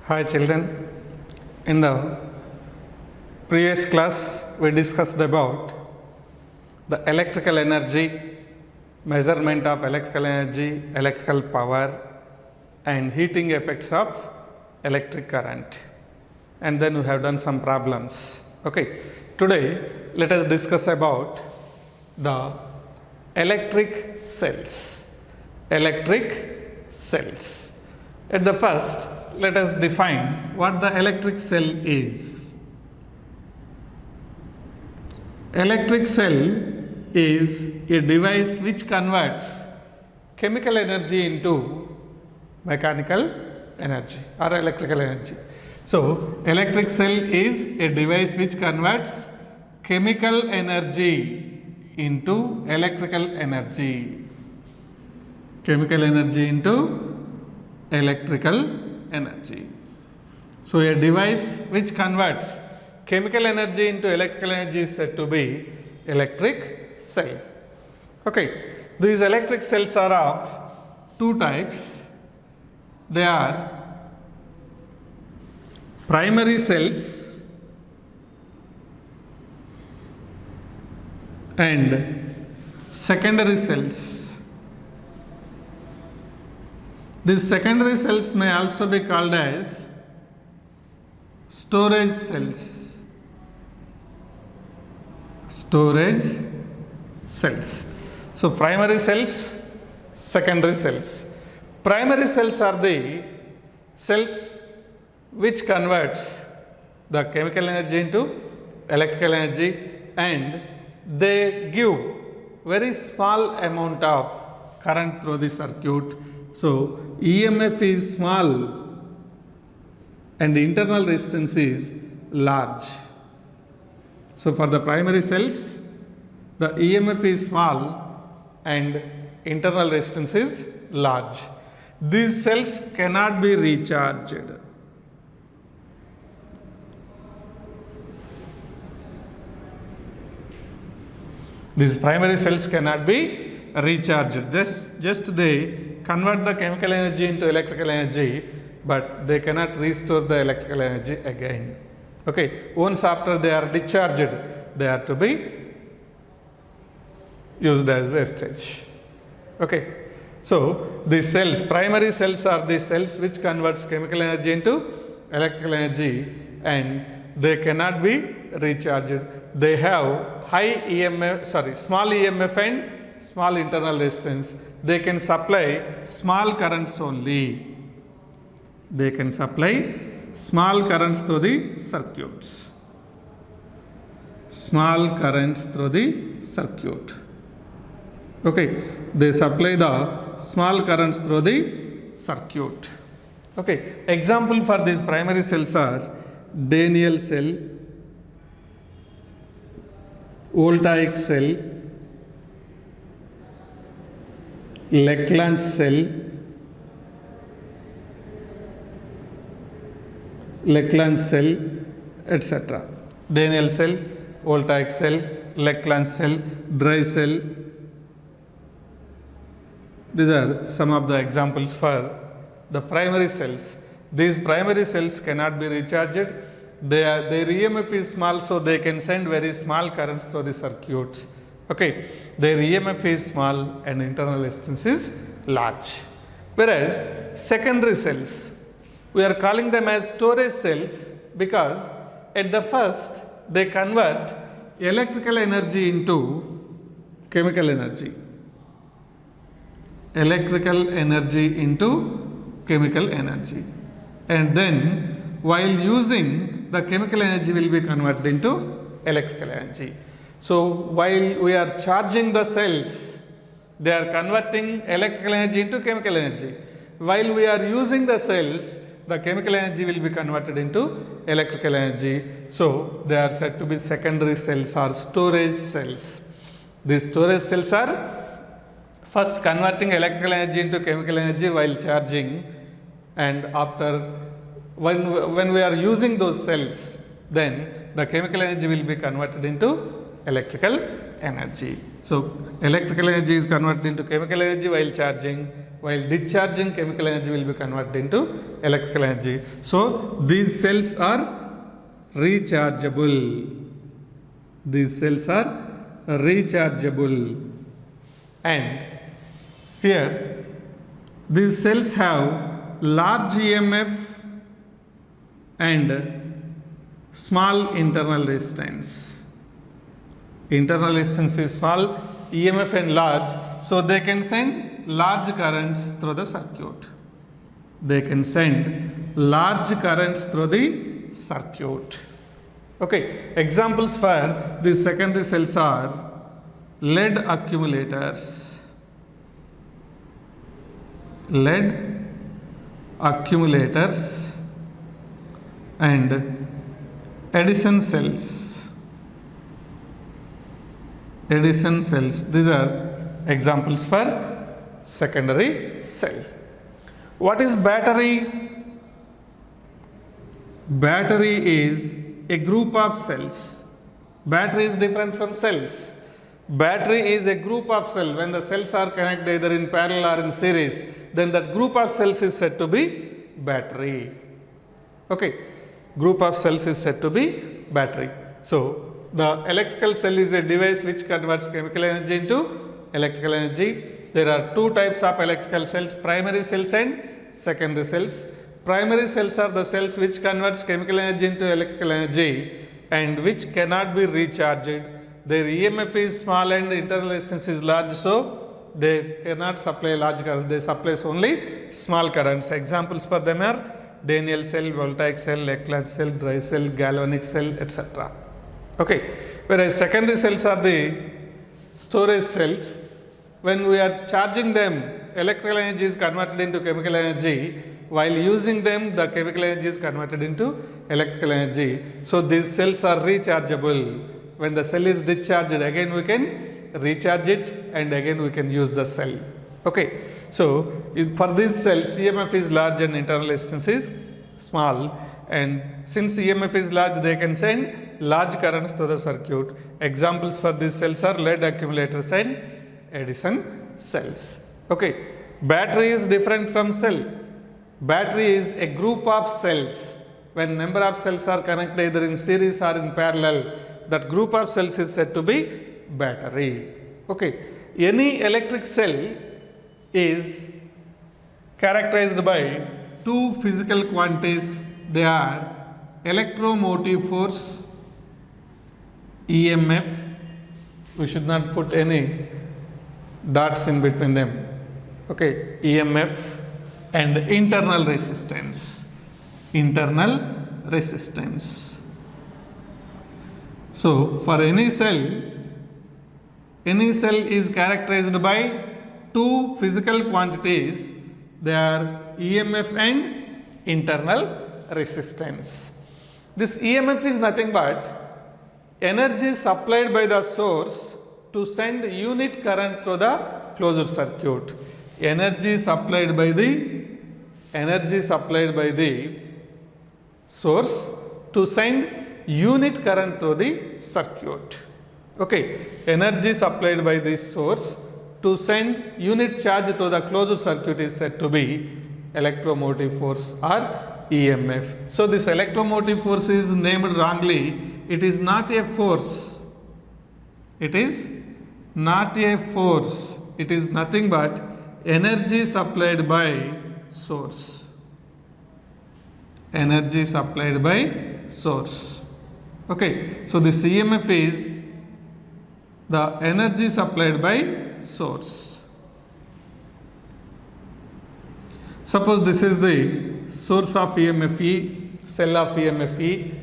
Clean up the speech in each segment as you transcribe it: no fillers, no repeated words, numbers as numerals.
Hi children, in the previous class we discussed about the electrical energy, measurement of electrical energy, electrical power and heating effects of electric current, and then we have done some problems. Okay, today let us discuss about the electric cells. Electric cells. At the first, let us define what the electric cell is. Electric cell is a device which converts chemical energy into mechanical energy or electrical energy. So, electric cell is a device which converts chemical energy into electrical energy. Chemical energy into electrical energy. So, a device which converts chemical energy into electrical energy is said to be electric cell. Okay, these electric cells are of two types. They are primary cells and secondary cells. These secondary cells may also be called as storage cells. Storage cells. So, primary cells, secondary cells. Primary cells are the cells which converts the chemical energy into electrical energy, and they give very small amount of current through the circuit. So, EMF is small and the internal resistance is large. So, for the primary cells, the EMF is small and internal resistance is large. These cells cannot be recharged. These primary cells cannot be recharged. Just they convert the chemical energy into electrical energy, but they cannot restore the electrical energy again. Okay, once after they are discharged, they are to be used as wastage. Okay, so these cells, primary cells are the cells which converts chemical energy into electrical energy, and they cannot be recharged. They have small EMF and small internal resistance. They can supply small currents only. They can supply small currents through the circuits. Small currents through the circuit. Okay, they supply the small currents through the circuit. Okay, example for these primary cells are Daniell cell, voltaic cell, Leclanche cell, etc. Daniell cell, voltaic cell, Leclanche cell, dry cell. These are some of the examples for the primary cells. These primary cells cannot be recharged. Their EMF is small, so they can send very small currents through the circuits. Okay, their EMF is small and internal resistance is large. Whereas secondary cells, we are calling them as storage cells because at the first they convert electrical energy into chemical energy. Electrical energy into chemical energy. And then while using, the chemical energy will be converted into electrical energy. So, while we are charging the cells, they are converting electrical energy into chemical energy. While we are using the cells, the chemical energy will be converted into electrical energy. So, they are said to be secondary cells or storage cells. These storage cells are first converting electrical energy into chemical energy while charging, and after when we are using those cells, then the chemical energy will be converted into electrical energy. So electrical energy is converted into chemical energy while charging, while discharging chemical energy will be converted into electrical energy. So these cells are rechargeable. These cells are rechargeable. And here these cells have large EMF and small internal resistance. Internal resistance is small, EMF and large, so they can send large currents through the circuit. They can send large currents through the circuit. Okay, examples for these secondary cells are lead accumulators. Lead accumulators and Edison cells. Edison cells. These are examples for secondary cell. What is battery? Battery is a group of cells. Battery is different from cells. Battery is a group of cells. When the cells are connected either in parallel or in series, then that group of cells is said to be battery. Okay, group of cells is said to be battery. So the electrical cell is a device which converts chemical energy into electrical energy. There are two types of electrical cells, primary cells and secondary cells. Primary cells are the cells which converts chemical energy into electrical energy and which cannot be recharged. Their EMF is small and internal resistance is large, so they cannot supply large current. They supply only small currents. Examples for them are Daniell cell, voltaic cell, Leclanche cell, dry cell, galvanic cell, etc. Okay, whereas secondary cells are the storage cells. When we are charging them, electrical energy is converted into chemical energy. While using them, the chemical energy is converted into electrical energy. So these cells are rechargeable. When the cell is discharged, again we can recharge it and again we can use the cell. Okay, so for these cells, EMF is large and internal resistance is small. And since EMF is large, they can send large currents to the circuit. Examples for these cells are lead accumulators and Edison cells. Okay, battery is different from cell. Battery is a group of cells. When number of cells are connected either in series or in parallel, that group of cells is said to be battery. Okay, any electric cell is characterized by two physical quantities. They are electromotive force, EMF. We should not put any dots in between them. Okay, EMF and internal resistance. Internal resistance. So for any cell is characterized by two physical quantities. They are EMF and internal resistance. This EMF is nothing but energy supplied by the source to send unit current through the closed circuit. Energy supplied by the source to send unit current through the circuit. Okay, energy supplied by the source to send unit charge through the closed circuit is said to be electromotive force or EMF. So this electromotive force is named wrongly. It is not a force. It is not a force. It is nothing but energy supplied by source. Energy supplied by source. Okay, so this EMF is the energy supplied by source. Suppose this is the source of EMF E, cell of EMF E.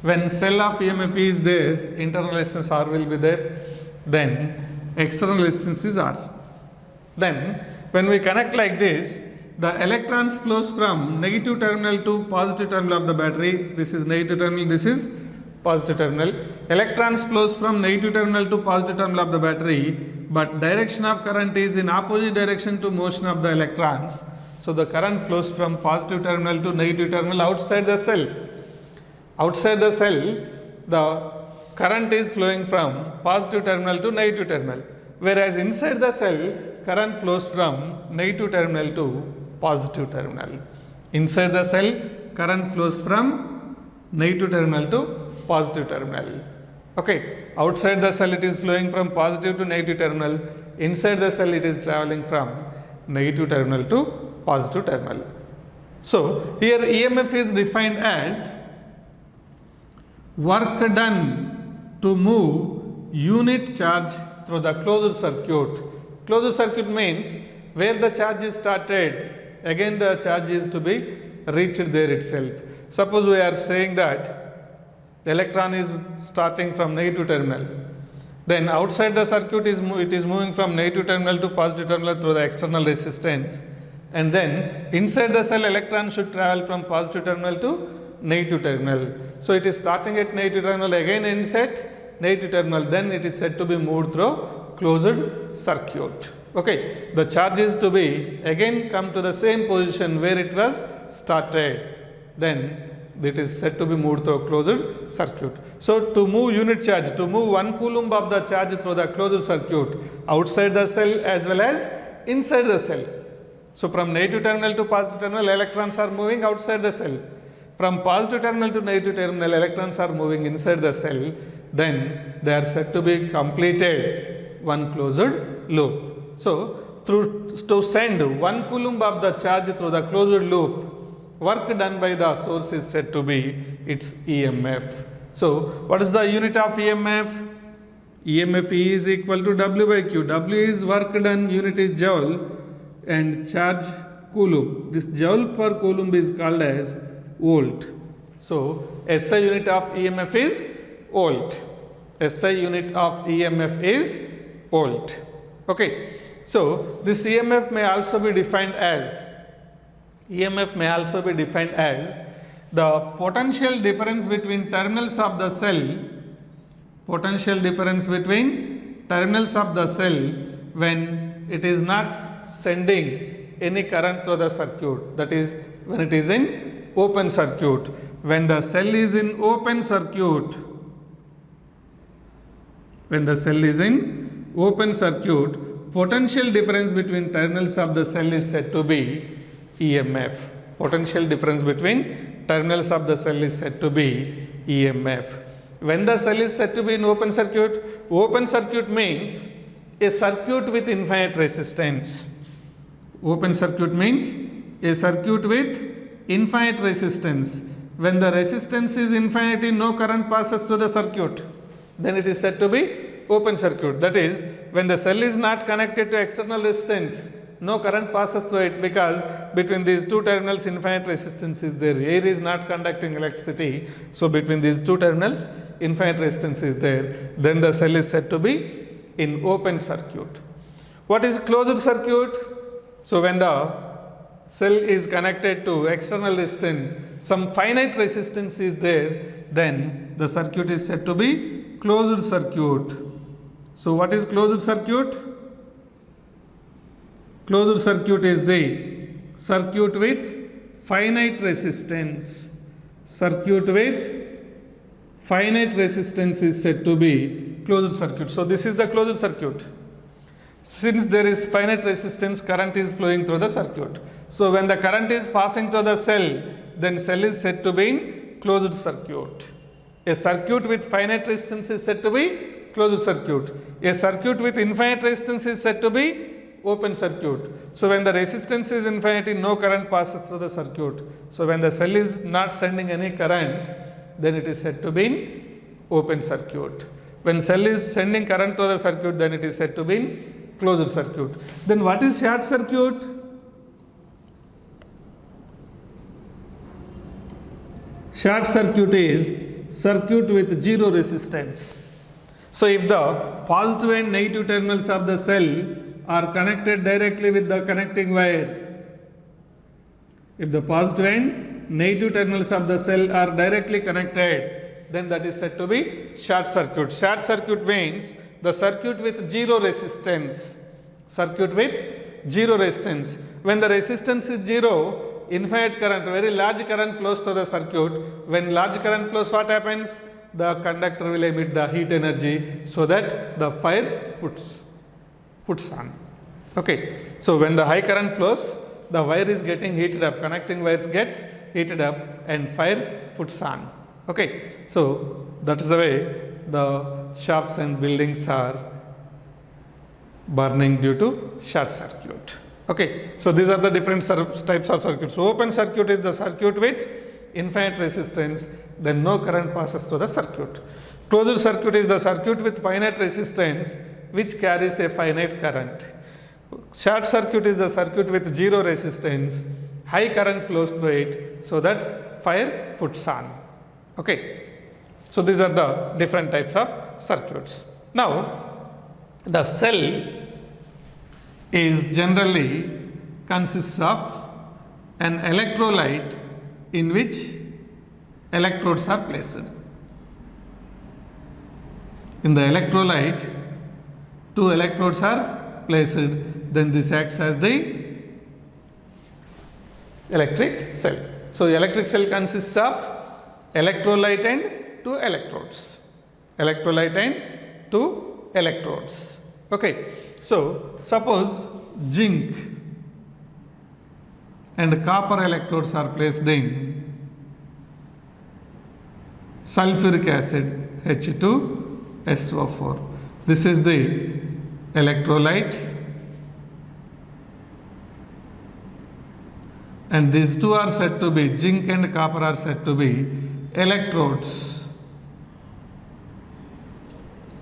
When cell of EMF E is there, internal resistance R will be there. Then external resistance is R. Then when we connect like this, the electrons flows from negative terminal to positive terminal of the battery. This is negative terminal, this is positive terminal. Electrons flows from negative terminal to positive terminal of the battery, but direction of current is in opposite direction to motion of the electrons. So the current flows from positive terminal to negative terminal outside the cell. Outside the cell, the current is flowing from positive terminal to negative terminal, whereas inside the cell current flows from negative terminal to positive terminal. Inside the cell current flows from negative terminal to positive terminal. Okay, outside the cell it is flowing from positive to negative terminal, inside the cell it is traveling from negative terminal to positive terminal. So here EMF is defined as work done to move unit charge through the closed circuit. Closed circuit means where the charge is started, again the charge is to be reached there itself. Suppose we are saying that the electron is starting from negative terminal, then outside the circuit it is moving from negative terminal to positive terminal through the external resistance, and then inside the cell electron should travel from positive terminal to negative terminal. So it is starting at negative terminal, again ends at negative terminal, then it is said to be moved through closed circuit. Okay, the charge is to be again come to the same position where it was started, then it is said to be moved through closed circuit. So to move unit charge, to move 1 coulomb of the charge through the closed circuit outside the cell as well as inside the cell. So from negative terminal to positive terminal electrons are moving outside the cell. From positive terminal to negative terminal electrons are moving inside the cell, then they are said to be completed one closed loop. So to send 1 coulomb of the charge through the closed loop, work done by the source is said to be its EMF. So what is the unit of EMF? EMF E is equal to W by Q. W is work done, unit is joule, and charge coulomb. This joule per coulomb is called as volt. So SI unit of EMF is volt. SI unit of EMF is volt. Okay. So this EMF may also be defined as the potential difference between terminals of the cell, when it is not sending any current through the circuit, that is when it is in open circuit. When the cell is in open circuit, potential difference between terminals of the cell is said to be EMF. Potential difference between terminals of the cell is said to be EMF. When the cell is said to be in open circuit means a circuit with infinite resistance. Open circuit means a circuit with infinite resistance. When the resistance is infinity, no current passes through the circuit, then it is said to be open circuit. That is, when the cell is not connected to external resistance, no current passes through it, because between these two terminals infinite resistance is there. Air is not conducting electricity, so between these two terminals infinite resistance is there. Then the cell is said to be in open circuit. What is closed circuit? So when the cell is connected to external resistance, some finite resistance is there, then the circuit is said to be closed circuit. So what is closed circuit? Closed circuit is the circuit with finite resistance. Circuit with finite resistance is said to be closed circuit. So this is the closed circuit. Since there is finite resistance, current is flowing through the circuit. So when the current is passing through the cell, then cell is said to be in closed circuit. A circuit with finite resistance is said to be closed circuit. A circuit with infinite resistance is said to be open circuit. So when the resistance is infinity, no current passes through the circuit. So when the cell is not sending any current, then it is said to be in open circuit. When cell is sending current through the circuit, then it is said to be in closed circuit. Then what is short circuit? Short circuit is circuit with zero resistance. So if the positive and negative terminals of the cell are connected directly with the connecting wire, if the positive and negative terminals of the cell are directly connected, then that is said to be short circuit. Short circuit means the circuit with zero resistance. Circuit with zero resistance. When the resistance is zero, infinite current, very large current flows through the circuit. When large current flows, what happens? the conductor will emit the heat energy so that the fire puts on. Okay, so when the high current flows, the wire is getting heated up, connecting wires gets heated up and fire puts on. Okay, so that is the way the shops and buildings are burning due to short circuit. Okay, so these are the different types of circuits. So open circuit is the circuit with infinite resistance, then no current passes through the circuit. Closed circuit is the circuit with finite resistance which carries a finite current. Short circuit is the circuit with zero resistance, high current flows through it so that fire puts on. Okay, so these are the different types of circuits. Now, the cell is generally consists of an electrolyte in which electrodes are placed. In the electrolyte, two electrodes are placed, then this acts as the electric cell. So electric cell consists of electrolyte and two electrodes. Electrolyte and two electrodes. Okay, so suppose zinc and copper electrodes are placed in sulfuric acid H2SO4. This is the electrolyte, and these two are said to be, zinc and copper are said to be electrodes.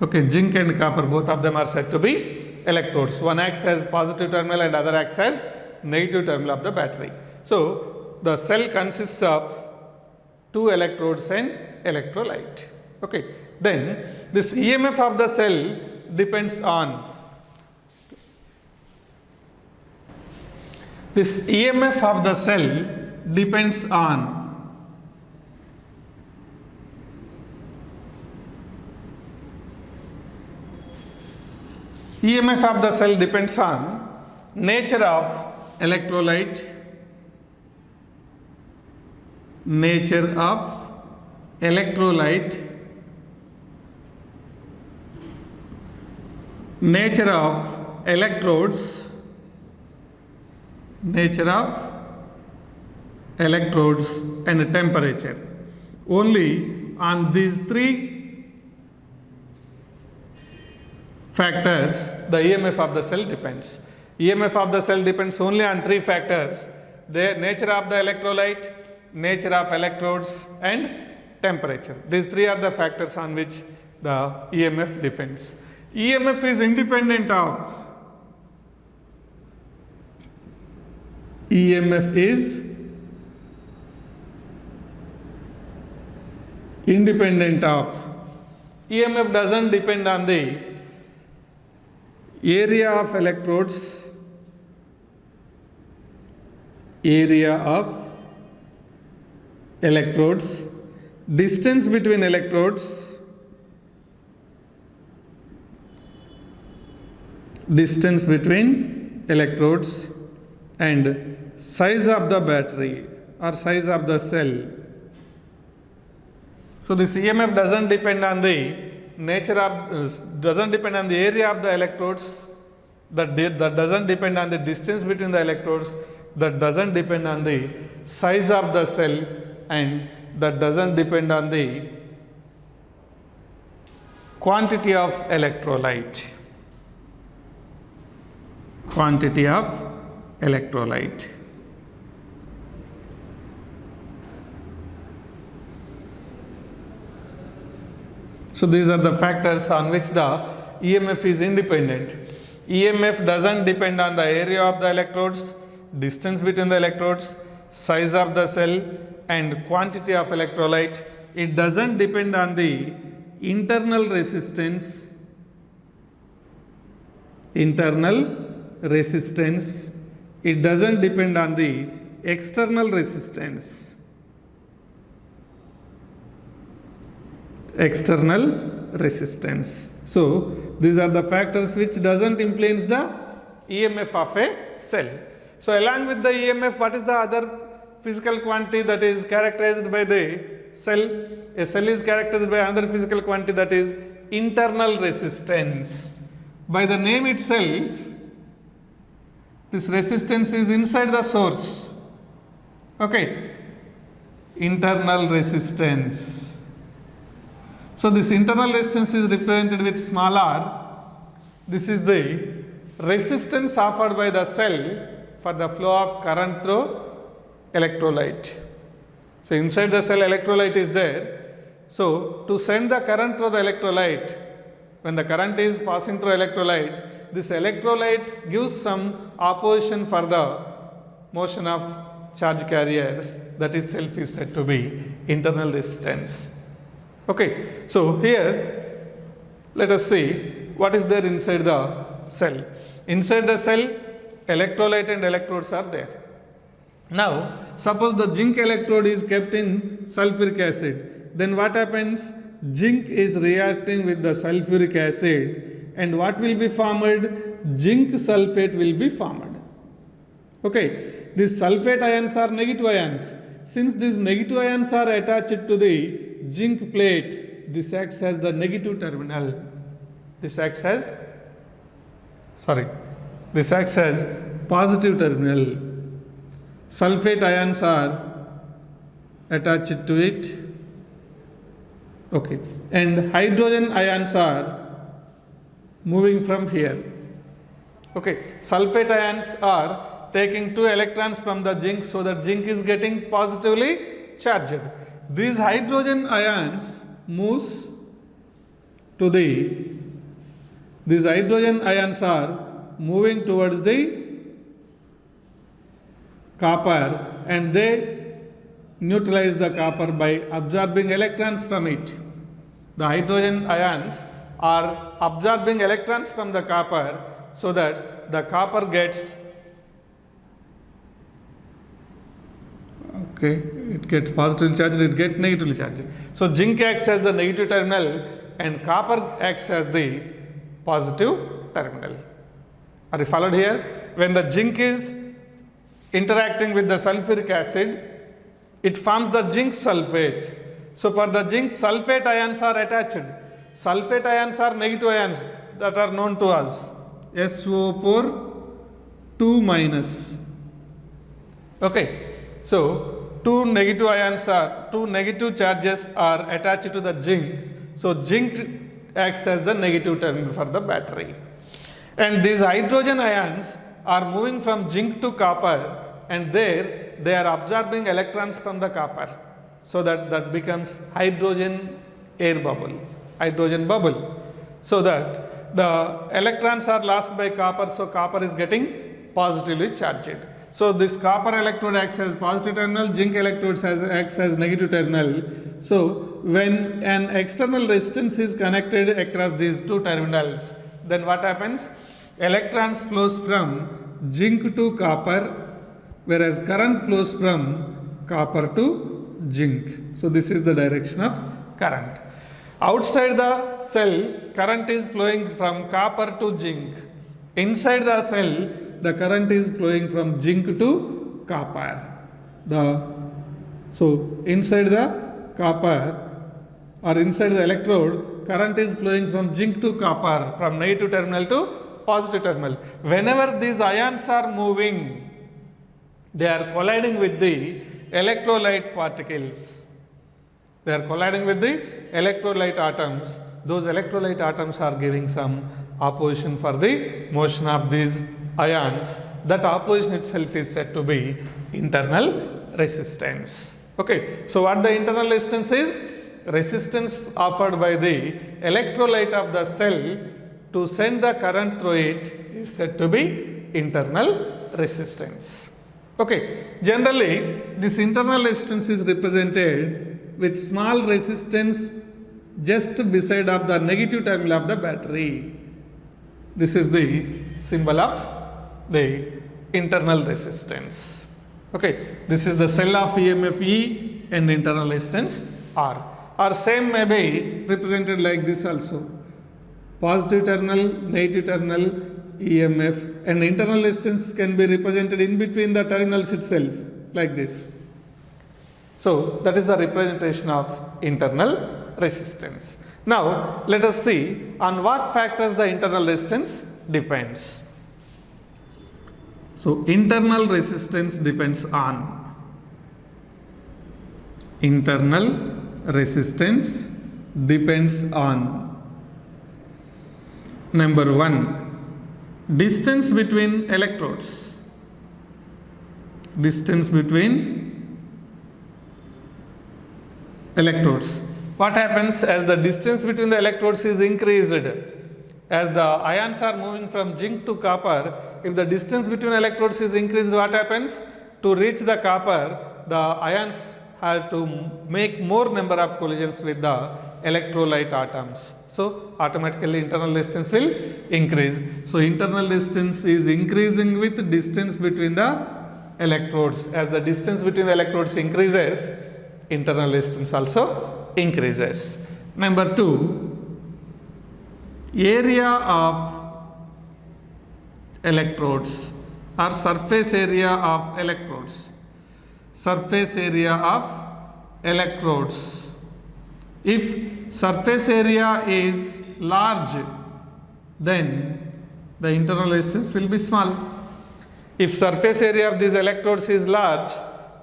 Okay, zinc and copper, both of them are said to be electrodes. One acts as positive terminal and other acts as negative terminal of the battery. So the cell consists of two electrodes and electrolyte. Okay, then this EMF of the cell depends on EMF of the cell depends on nature of electrolyte, nature of electrodes, and temperature. Only on these three factors the EMF of the cell depends. EMF of the cell depends only on three factors: the nature of the electrolyte, nature of electrodes, and temperature. These three are the factors on which the EMF depends. EMF is independent of EMF doesn't depend on the area of electrodes, distance between electrodes, and size of the battery or size of the cell. So this EMF doesn't depend on the area of the electrodes, that doesn't depend on the distance between the electrodes, that doesn't depend on the size of the cell, and that doesn't depend on the quantity of electrolyte. So these are the factors on which the EMF is independent. EMF doesn't depend on the area of the electrodes, distance between the electrodes, size of the cell, and quantity of electrolyte. It doesn't depend on the internal resistance. It doesn't depend on the external resistance. So these are the factors which doesn't influence the EMF of a cell. So along with the EMF, what is the other physical quantity that is characterized by the cell. A cell is characterized by another physical quantity, that is internal resistance. By the name itself, this resistance is inside the source. Okay, internal resistance. So this internal resistance is represented with small r. This is the resistance offered by the cell for the flow of current through electrolyte. So inside the cell electrolyte is there. So to send the current through the electrolyte, when the current is passing through electrolyte, this electrolyte gives some opposition for the motion of charge carriers. That itself is said to be internal resistance. Okay, so here let us see what is there inside the cell. Inside the cell, electrolyte and electrodes are there. Now, suppose the zinc electrode is kept in sulfuric acid, then what happens? Zinc is reacting with the sulfuric acid, and what will be formed? Zinc sulfate will be formed. Okay, these sulfate ions are negative ions. Since these negative ions are attached to the zinc plate, this acts as the negative terminal. This acts as positive terminal. Sulfate ions are attached to it. Okay, and hydrogen ions are moving from here. Okay, sulfate ions are taking 2 electrons from the zinc, so that zinc is getting positively charged. These hydrogen ions moves to these hydrogen ions are moving towards the copper, and they neutralize the copper by absorbing electrons from it. The hydrogen ions are absorbing electrons from the copper, so that the copper gets it gets positively charged, it gets negatively charged. So zinc acts as the negative terminal and copper acts as the positive terminal. Are you followed here? When the zinc is interacting with the sulfuric acid, it forms the zinc sulfate. So for the zinc, sulfate ions are attached. Sulfate ions are negative ions that are known to us. SO4 2 minus. Okay, so two negative charges are attached to the zinc. So zinc acts as the negative terminal for the battery. And these hydrogen ions are moving from zinc to copper, and there they are absorbing electrons from the copper, so that becomes hydrogen bubble, so that the electrons are lost by copper, so copper is getting positively charged. So this copper electrode acts as positive terminal, zinc electrode acts as negative terminal. So when an external resistance is connected across these two terminals, then what happens? Electrons flows from zinc to copper, whereas current flows from copper to zinc. So this is the direction of current. Outside the cell, current is flowing from copper to zinc. Inside the cell, the current is flowing from zinc to copper. So inside the copper or inside the electrode, current is flowing from zinc to copper, from negative terminal to positive terminal. Whenever these ions are moving, they are colliding with the electrolyte particles. They are colliding with the electrolyte atoms. Those electrolyte atoms are giving some opposition for the motion of these ions. That opposition itself is said to be internal resistance. Okay, so what the internal resistance is? Resistance offered by the electrolyte of the cell to send the current through it is said to be internal resistance. Okay, generally this internal resistance is represented with small resistance just beside of the negative terminal of the battery. This is the symbol of the internal resistance. Okay, this is the cell of EMF E and internal resistance R. Or same may be represented like this also. Positive terminal, negative terminal, EMF, and internal resistance can be represented in between the terminals itself like this. So that is the representation of internal resistance. Now let us see on what factors the internal resistance depends. So internal resistance depends on number 1, distance between electrodes. What happens as the distance between the electrodes is increased? As the ions are moving from zinc to copper, if the distance between electrodes is increased, what happens? To reach the copper, the ions have to make more number of collisions with the electrolyte atoms. So automatically internal resistance will increase. So internal resistance is increasing with distance between the electrodes. As the distance between the electrodes increases, internal resistance also increases. Number 2, area of electrodes or surface area of electrodes. If surface area is large, then the internal resistance will be small. If surface area of these electrodes is large,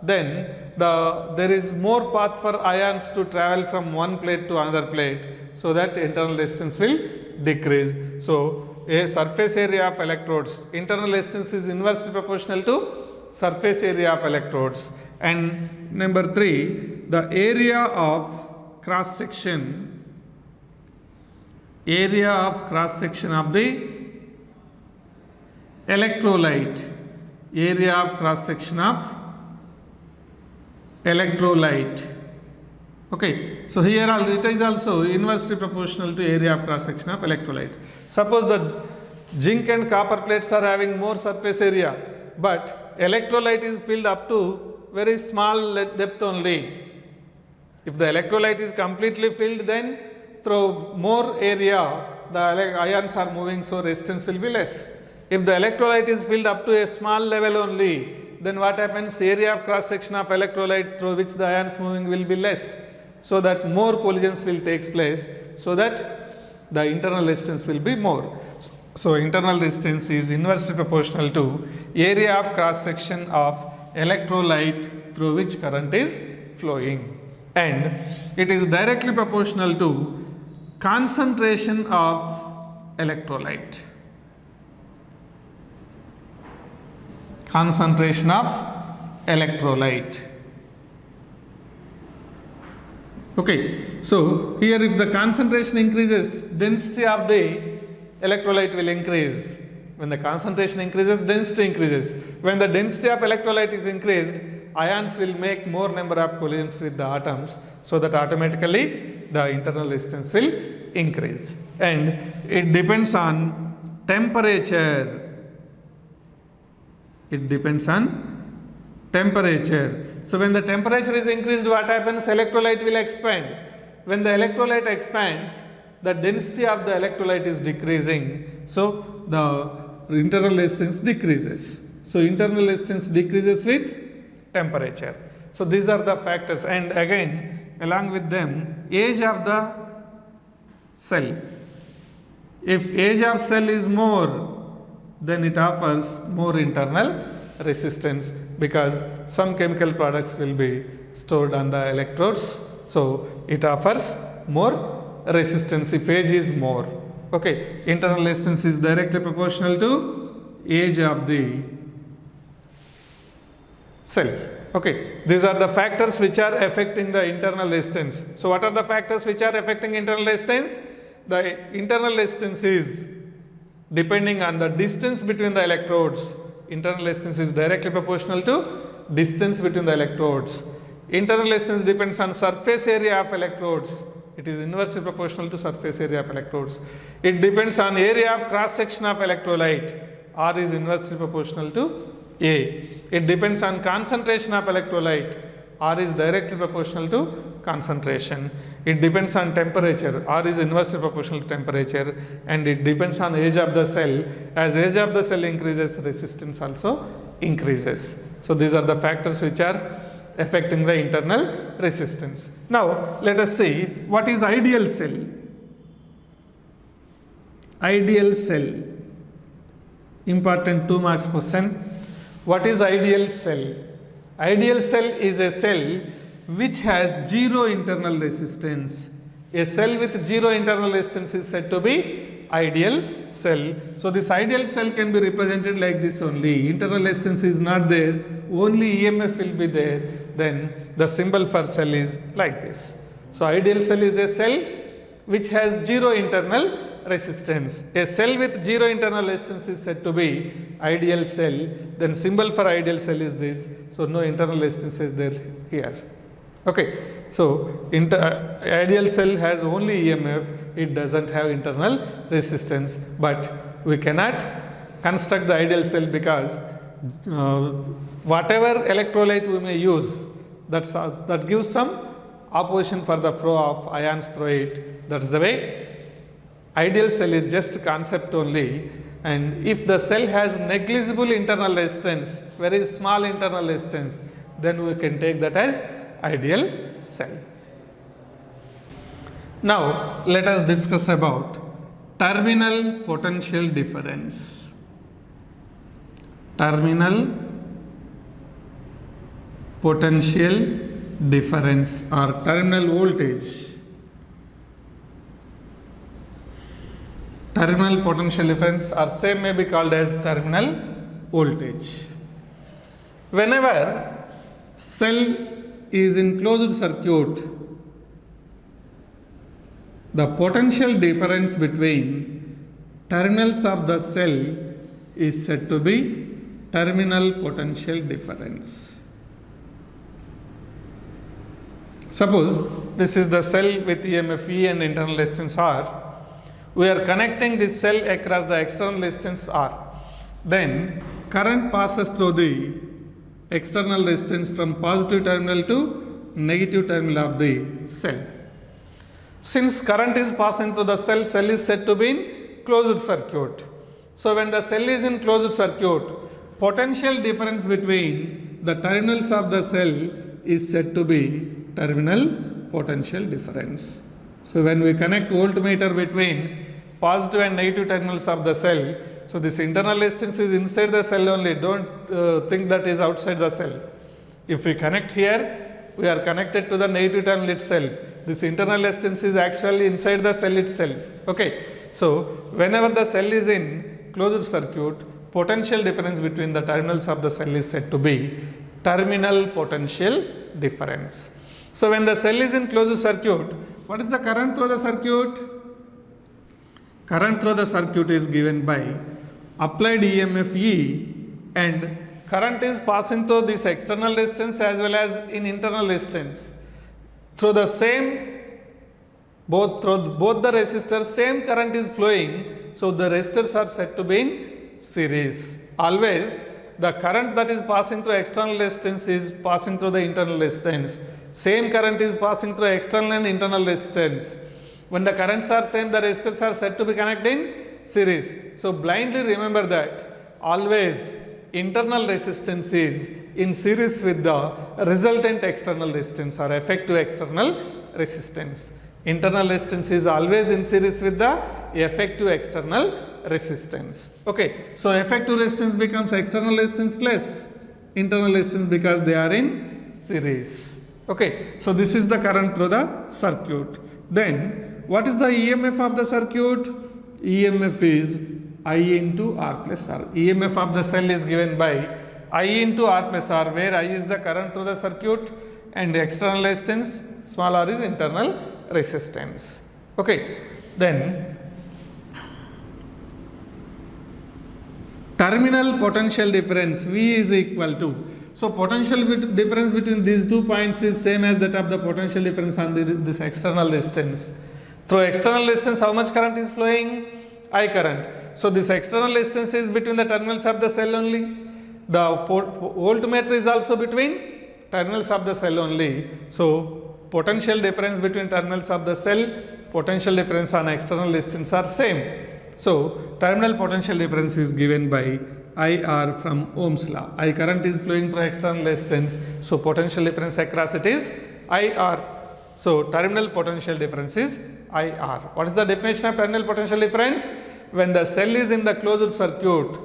then there is more path for ions to travel from one plate to another plate, so that internal resistance will decrease. So a surface area of electrodes, internal resistance is inversely proportional to surface area of electrodes. And number 3, the area of cross section of the electrolyte. Okay, so here it is also inversely proportional to area of cross section of electrolyte. Suppose the zinc and copper plates are having more surface area, but electrolyte is filled up to very small depth only. If the electrolyte is completely filled, then through more area the ions are moving, so resistance will be less. If the electrolyte is filled up to a small level only, then what happens? Area of cross section of electrolyte through which the ions moving will be less, so that more collisions will take place, so that the internal resistance will be more. So internal resistance is inversely proportional to area of cross section of electrolyte through which current is flowing, and it is directly proportional to concentration of electrolyte. Okay, so here if the concentration increases, density of the electrolyte will increase. When the concentration increases, density increases. When the density of electrolyte is increased, ions will make more number of collisions with the atoms, so that automatically the internal resistance will increase. And it depends on temperature. So when the temperature is increased, what happens? Electrolyte will expand. When the electrolyte expands, the density of the electrolyte is decreasing, so the internal resistance decreases. So internal resistance decreases with temperature. So these are the factors, and again along with them, age of the cell. If age of cell is more, then it offers more internal resistance, because some chemical products will be stored on the electrodes, so it offers more resistance if age is more. Okay, internal resistance is directly proportional to age of the cell. Okay, these are the factors which are affecting the internal resistance. So what are the factors which are affecting internal resistance? The internal resistance is depending on the distance between the electrodes. Internal resistance is directly proportional to distance between the electrodes. Internal resistance depends on surface area of electrodes. It is inversely proportional to surface area of electrodes. It depends on area of cross section of electrolyte. R is inversely proportional to A. It depends on concentration of electrolyte. R is directly proportional to concentration. It depends on temperature. R is inversely proportional to temperature, and it depends on age of the cell. As age of the cell increases, resistance also increases. So these are the factors which are affecting the internal resistance. Now let us see what is ideal cell. Ideal cell, important 2 marks question. What is ideal cell? Ideal cell is a cell which has zero internal resistance. A cell with zero internal resistance is said to be ideal cell. So this ideal cell can be represented like this only. Internal resistance is not there, only EMF will be there. Then the symbol for cell is like this. So ideal cell is a cell which has zero internal resistance. A cell with zero internal resistance is said to be ideal cell. Then symbol for ideal cell is this. So no internal resistance is there here. Okay. So ideal cell has only EMF. It doesn't have internal resistance. But we cannot construct the ideal cell because whatever electrolyte we may use, that gives some opposition for the flow of ions through it. That's the way. Ideal cell is just concept only, and if the cell has negligible internal resistance, very small internal resistance, then we can take that as ideal cell. Now let us discuss about terminal potential difference. Terminal potential difference or terminal voltage. Terminal potential difference or same may be called as terminal voltage. Whenever cell is in closed circuit, the potential difference between terminals of the cell is said to be terminal potential difference. Suppose this is the cell with EMF E and internal resistance R. We are connecting this cell across the external resistance R. Then current passes through the external resistance from positive terminal to negative terminal of the cell. Since current is passing through the cell, cell is said to be in closed circuit. So when the cell is in closed circuit, potential difference between the terminals of the cell is said to be terminal potential difference. So when we connect voltmeter between positive and negative terminals of the cell, so this internal resistance is inside the cell only. Don't think that is outside the cell. If we connect here, we are connected to the negative terminal itself. This internal resistance is actually inside the cell itself. Okay. So whenever the cell is in closed circuit, potential difference between the terminals of the cell is said to be terminal potential difference. So when the cell is in closed circuit, what is the current through the circuit? Current through the circuit is given by applied EMF E, and current is passing through this external resistance as well as in internal resistance. Through the same, both the resistors, same current is flowing, so the resistors are said to be in series. Always the current that is passing through external resistance is passing through the internal resistance. Same current is passing through external and internal resistance. When the currents are same, the resistors are said to be connected in series. So blindly remember that always internal resistance is in series with the resultant external resistance or effective external resistance. Internal resistance is always in series with the effective external resistance. Okay, so effective resistance becomes external resistance plus internal resistance because they are in series. Okay, so this is the current through the circuit. Then what is the EMF of the circuit? EMF is I into R plus R. EMF of the cell is given by I into R plus R, where I is the current through the circuit and the external resistance, small r is internal resistance. Okay, then terminal potential difference V is equal to, so potential difference between these 2 points is same as that of the potential difference on this external resistance. Through external resistance, how much current is flowing? I current. So this external resistance is between the terminals of the cell only. The voltmeter is also between terminals of the cell only. So potential difference between terminals of the cell, potential difference on external resistance are same. So terminal potential difference is given by IR from Ohm's law. I current is flowing through external resistance, so potential difference across it is IR. So terminal potential difference is IR. What is the definition of terminal potential difference? When the cell is in the closed circuit,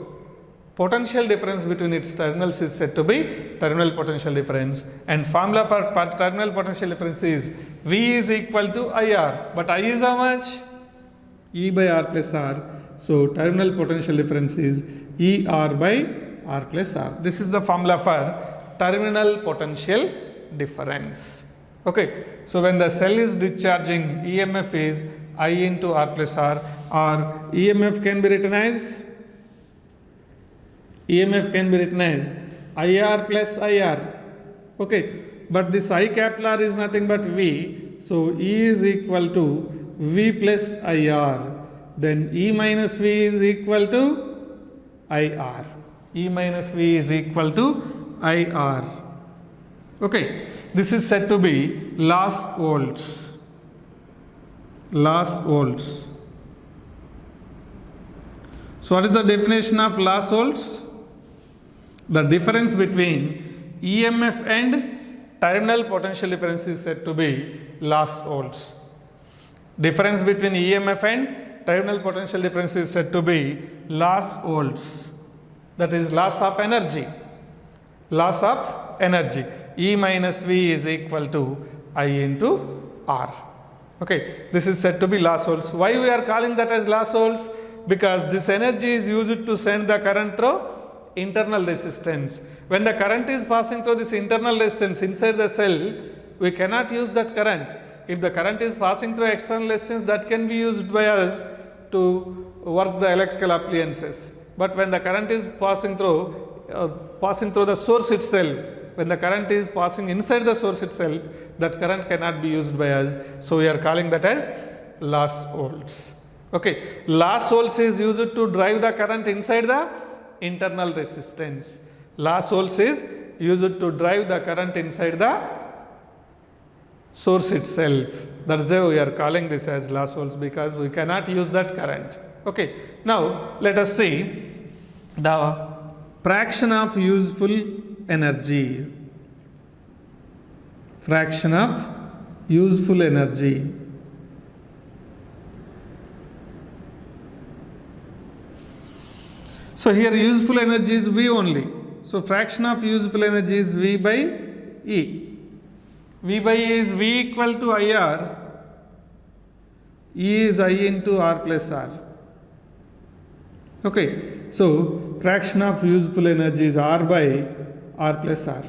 potential difference between its terminals is said to be terminal potential difference, and formula for terminal potential difference is V is equal to IR, but I is how much? E by R plus R. So terminal potential difference is ER by R plus R. This is the formula for terminal potential difference. Okay, so when the cell is discharging, EMF is I into R plus R, or EMF can be written as IR plus IR. Okay, but this I capital R is nothing but V, so E is equal to V plus IR. Then E minus V is equal to IR. E minus V is equal to IR. Okay, this is said to be loss volts. Loss volts. So what is the definition of loss volts? The difference between EMF and terminal potential difference is said to be loss volts. Difference between EMF and terminal potential difference is said to be loss volts. That is loss of energy. Loss of energy. E minus V is equal to I into R. Okay, this is said to be loss volts. Why we are calling that as loss volts? Because this energy is used to send the current through internal resistance. When the current is passing through this internal resistance inside the cell, we cannot use that current. If the current is passing through external resistance, that can be used by us to work the electrical appliances. But when the current is passing through the source itself, when the current is passing inside the source itself, that current cannot be used by us. So we are calling that as loss volts. Okay, loss volts is used to drive the current inside the internal resistance. Loss volts is used to drive the current inside the source itself. That's why we are calling this as loss volts, because we cannot use that current. Okay, now let us see the fraction of useful energy. Fraction of useful energy. So here useful energy is V only. So fraction of useful energy is V by E. V by E is V equal to IR. E is I into R plus R. Okay, so fraction of useful energy is R by R plus R.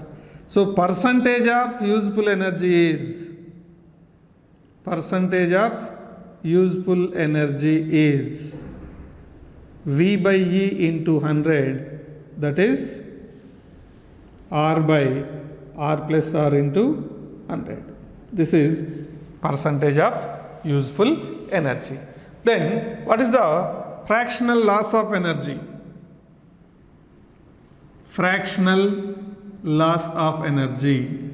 So percentage of useful energy is V by E into 100, that is R by R plus R into 100. This is percentage of useful energy. Then what is the fractional loss of energy? Fractional loss of energy.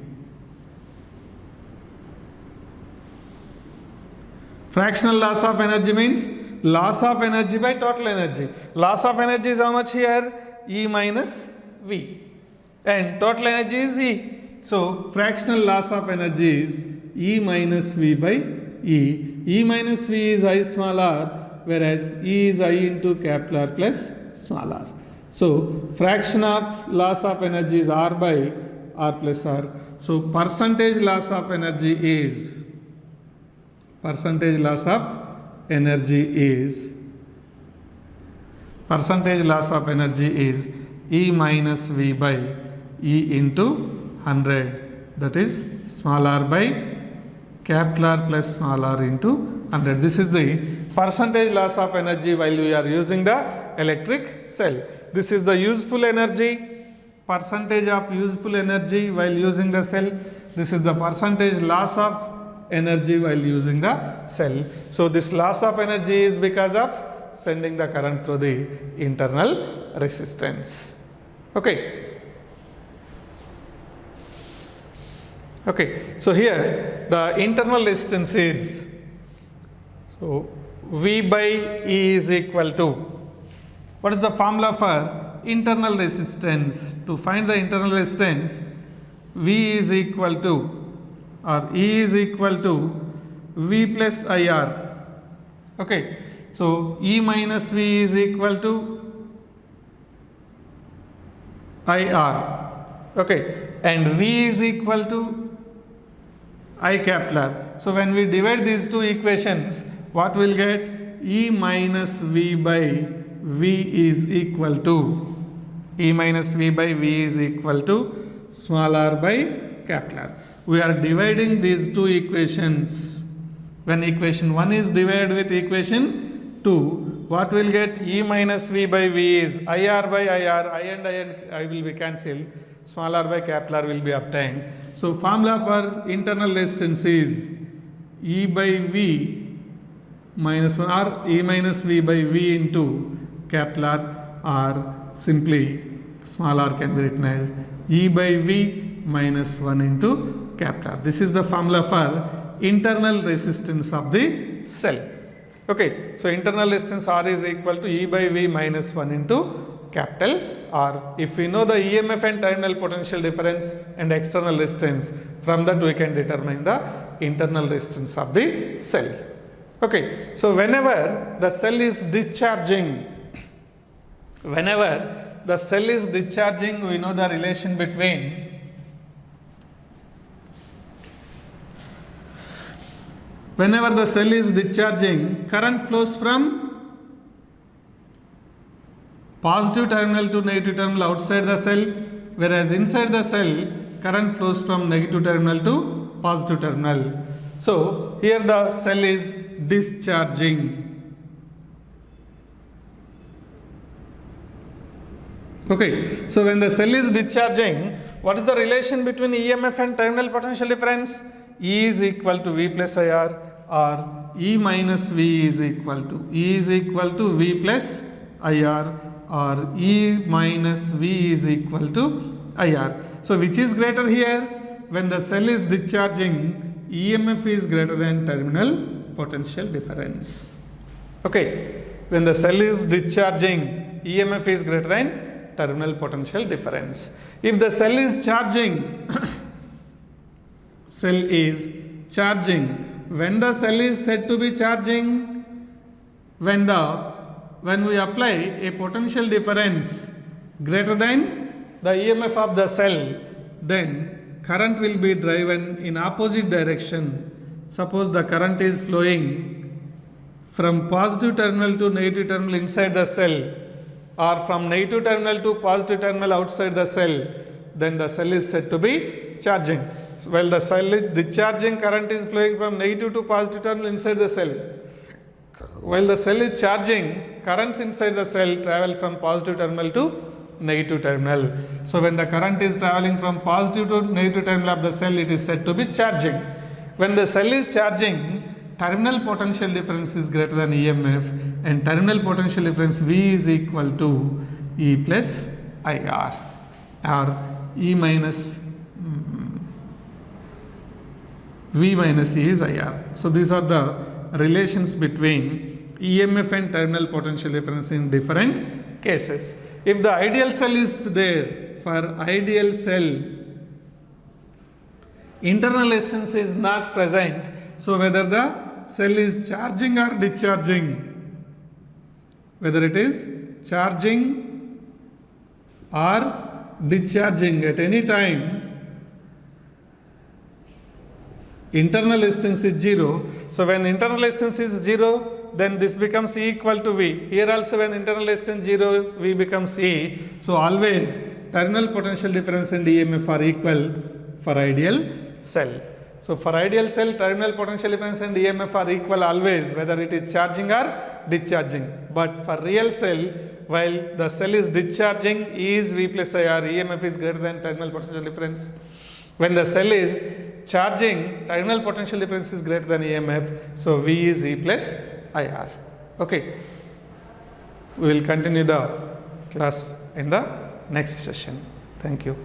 Fractional loss of energy means loss of energy by total energy. Loss of energy is how much here? E minus V. And total energy is E. So fractional loss of energy is E minus V by E. E minus V is I small r, whereas E is I into capital R plus small r. So fraction of loss of energy is R by R plus R. So percentage loss of energy is E minus V by E into 100, that is small r by capital R plus small r into 100. This is the percentage loss of energy while we are using the electric cell. This is the useful energy, percentage of useful energy while using the cell. This is the percentage loss of energy while using the cell. So this loss of energy is because of sending the current through the internal resistance. Okay. Okay, so here the internal resistance is, so V by E is equal to, what is the formula for internal resistance. To find the internal resistance, V is equal to, or E is equal to V plus IR. Okay, so E minus V is equal to IR. Okay, and V is equal to I capital. So when we divide these two equations, what we'll get? E minus V by V is equal to, E minus V by V is equal to small r by capital R. We are dividing these two equations. When equation 1 is divided with equation 2, what will get? E minus V by V is IR by IR, I and I will be cancelled, small r by capital R will be obtained. So formula for internal resistance is E by V minus 1 or E minus V by V into capital R, or simply small r can be written as E by V minus 1 into capital R. This is the formula for internal resistance of the cell. Okay, so internal resistance R is equal to E by V minus 1 into capital R. If we know the EMF and terminal potential difference and external resistance, from that we can determine the internal resistance of the cell. Okay, so whenever the cell is discharging, we know the relation between whenever the cell is discharging, current flows from positive terminal to negative terminal outside the cell, whereas inside the cell, current flows from negative terminal to positive terminal. So here the cell is discharging. Okay, so when the cell is discharging, what is the relation between EMF and terminal potential difference? E is equal to V plus IR, or E minus V is equal to V plus IR, or E minus V is equal to IR. So which is greater here? When the cell is discharging, EMF is greater than terminal potential difference. Okay, when the cell is discharging, EMF is greater than terminal potential difference. If the cell is charging, when the cell is said to be charging, when we apply a potential difference greater than the EMF of the cell, then current will be driven in opposite direction. Suppose the current is flowing from positive terminal to negative terminal inside the cell, or from negative terminal to positive terminal outside the cell, then the cell is said to be charging. So while the cell is discharging, current is flowing from negative to positive terminal inside the cell. While the cell is charging, currents inside the cell travel from positive terminal to negative terminal. So when the current is traveling from positive to negative terminal of the cell, it is said to be charging. When the cell is charging, terminal potential difference is greater than EMF, and terminal potential difference V is equal to E plus IR, or E minus V minus E is IR. So these are the relations between EMF and terminal potential difference in different cases. If the ideal cell is there, for ideal cell, internal resistance is not present. So whether the cell is charging or discharging, whether it is charging or discharging at any time, internal resistance is 0. So when internal resistance is 0, then this becomes E equal to V. Here also when internal resistance 0, V becomes E. So always terminal potential difference and EMF are equal for ideal cell. So for ideal cell, terminal potential difference and EMF are equal always, whether it is charging or discharging. But for real cell, while the cell is discharging, E is V plus IR, EMF is greater than terminal potential difference. When the cell is charging, terminal potential difference is greater than EMF, so V is E plus IR. Okay, we will continue the class in the next session. Thank you.